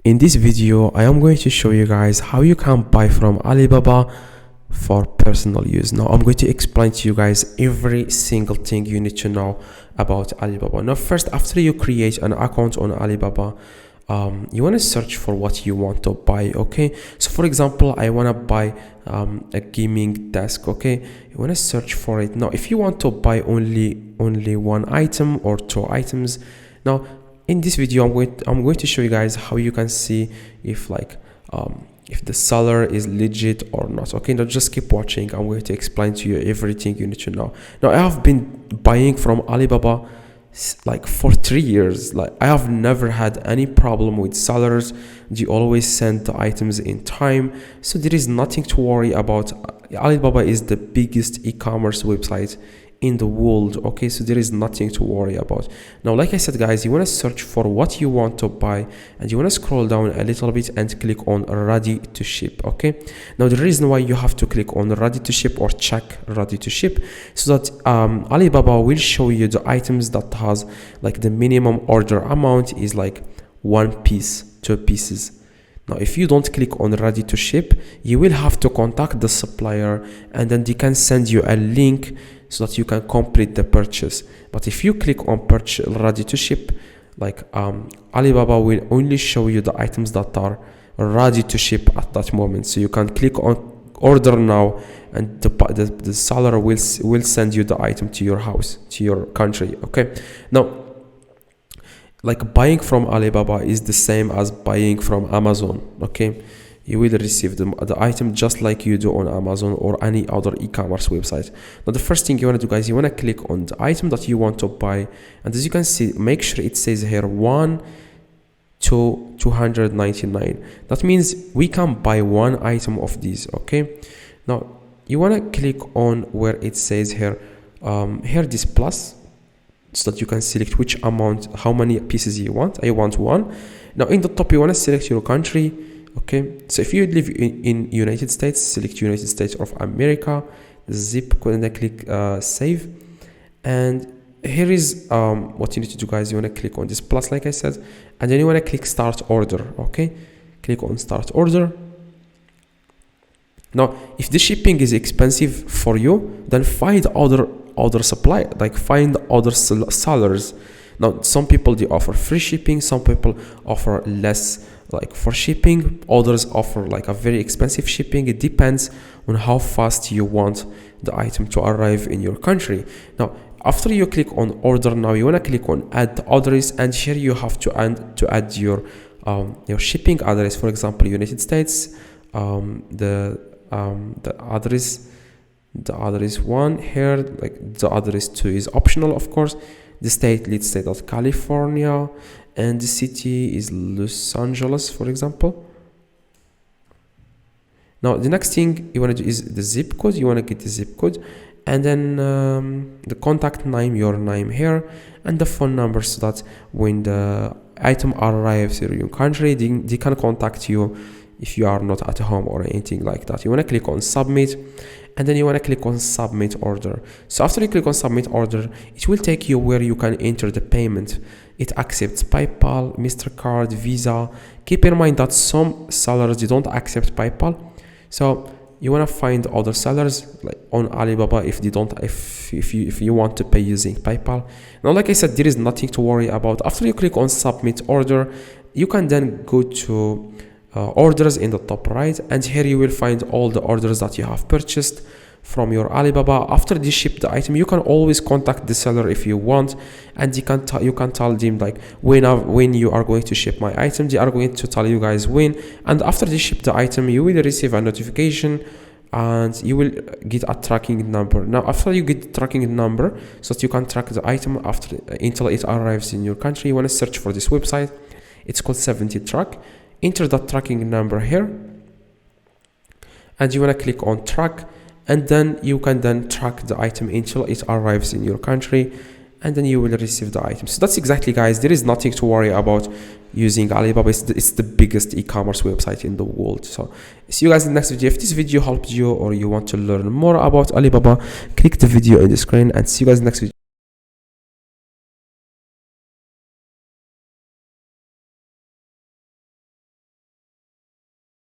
In this video, I am going to show you guys how you can buy from Alibaba for personal use. Now, I'm going to explain to you guys every single thing you need to know about Alibaba. Now, first, after you create an account on Alibaba, you want to search for what you want to buy. Okay, so for example, I want to buy a gaming desk. Okay, you want to search for it. Now, if you want to buy only one item or two items, now in this video I'm going to show you guys how you can see if if the seller is legit or not. Okay, now just keep watching. I'm going to explain to you everything you need to know. Now, I have been buying from Alibaba like for 3 years. Like, I have never had any problem with sellers. They always send the items in time, so there is nothing to worry about. Alibaba is the biggest e-commerce website in the world. Okay, so there is nothing to worry about. Now, like I said, guys, you want to search for what you want to buy, and you want to scroll down a little bit and click on ready to ship. Okay, now the reason why you have to click on ready to ship or check ready to ship, so that Alibaba will show you the items that has like the minimum order amount is like 1 piece, 2 pieces. Now, if you don't click on ready to ship, you will have to contact the supplier, and then they can send you a link so that you can complete the purchase. But if you click on purchase ready to ship, like Alibaba will only show you the items that are ready to ship at that moment. So you can click on order now, and the seller will send you the item to your house, to your country. Okay, now, like, buying from Alibaba is the same as buying from Amazon. Okay, you will receive the item just like you do on Amazon or any other e-commerce website. Now, the first thing you want to do, guys, you want to click on the item that you want to buy, and as you can see, make sure it says here 1 to 299. That means we can buy one item of these. Okay, now you want to click on where it says here this plus, so that you can select which amount, how many pieces you want. I want 1. Now, in the top, you want to select your country. Okay, so if you live in United States, select United States of America, the zip code, and then click save. And here is what you need to do, guys. You want to click on this plus, like I said, and then you want to click start order. Okay, click on start order. Now, if the shipping is expensive for you, then find other supply, like find other sellers. Now, some people, they offer free shipping, some people offer less like for shipping, others offer like a very expensive shipping. It depends on how fast you want the item to arrive in your country. Now, after you click on order, now you want to click on add address, and here you have to add your shipping address. For example, United States, the address 1 here, like the address 2 is optional, of course. The state, let's say that California, and the city is Los Angeles, for example. Now, the next thing you want to do is the zip code. You want to get the zip code, and then the contact name, your name here, and the phone number, so that when the item arrives in your country, they can contact you if you are not at home or anything like that. You want to click on submit, and then you want to click on submit order. So after you click on submit order, it will take you where you can enter the payment. It accepts PayPal, MasterCard, Visa. Keep in mind that some sellers, they don't accept PayPal, so you want to find other sellers like on Alibaba if they don't, if you want to pay using PayPal. Now, like I said, there is nothing to worry about. After you click on submit order, you can then go to orders in the top right, and here you will find all the orders that you have purchased from your Alibaba. After they ship the item, you can always contact the seller if you want, and you can tell them like when you are going to ship my item. They are going to tell you guys when, and after they ship the item, you will receive a notification, and you will get a tracking number. Now, after you get the tracking number, so that you can track the item until it arrives in your country, you want to search for this website. It's called 70 Track. Enter that tracking number here, and you want to click on track, and then you can then track the item until it arrives in your country, and then you will receive the item. So that's exactly, guys, there is nothing to worry about using Alibaba. It's the biggest e-commerce website in the world. So see you guys in the next video. If this video helped you or you want to learn more about Alibaba, click the video in the screen, and see you guys in the next video.